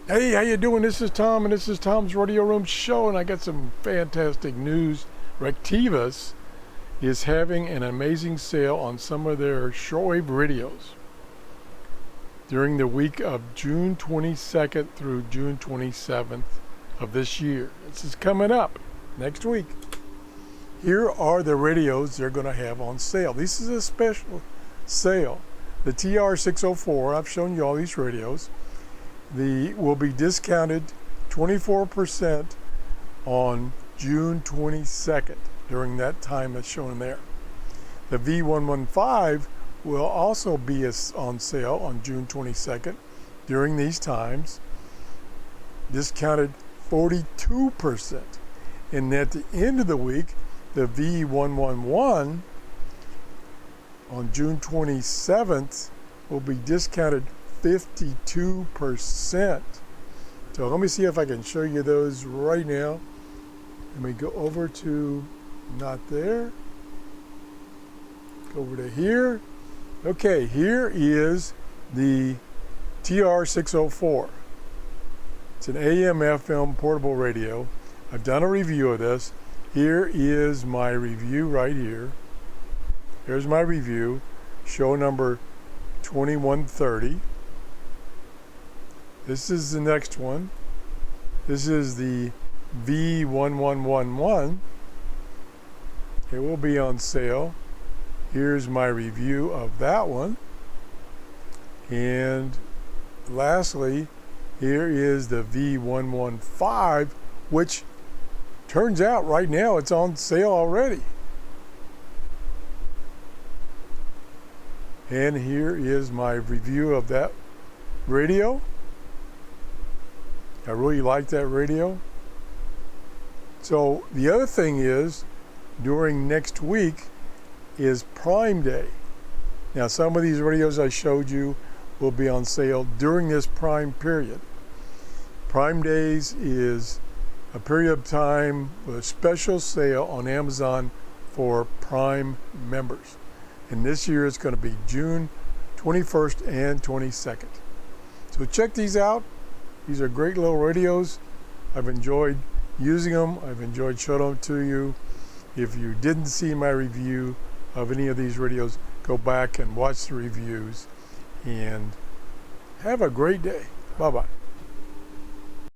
Hey, how you doing? This is Tom, and this is Tom's Radio Room Show, and I got some fantastic news. RETEKESS is having an amazing sale on some of their shortwave radios during the week of June 22nd through June 27th of this year. This is coming up next week. Here are the radios they're going to have on sale. This is a special sale. The TRRS, I've shown you all these radios. Will be discounted 24% on June 22nd during that time that's shown there. The V115 will also be on sale on June 22nd during these times, discounted 42%. And at the end of the week, the V111 on June 27th will be discounted 52%. So let me see if I can show you those right now. Let me go over to, not there, go over to here. Okay, here is the TRRS. It's an AM/FM portable radio. I've done a review of this. Here is my review right here. Here's my review, show number 2130. This is the next one. This is the V1111. It will be on sale. Here's my review of that one. And lastly, here is the V115, which turns out right now it's on sale already. And here is my review of that radio. I really like that radio. So the other thing is, during next week is Prime Day. Now some of these radios I showed you will be on sale during this Prime period. Prime Days is a period of time with a special sale on Amazon for Prime members. And this year it's going to be June 21st and 22nd. So check these out. These are great little radios. I've enjoyed using them. I've enjoyed showing them to you. If you didn't see my review of any of these radios, go back and watch the reviews. And have a great day. Bye-bye.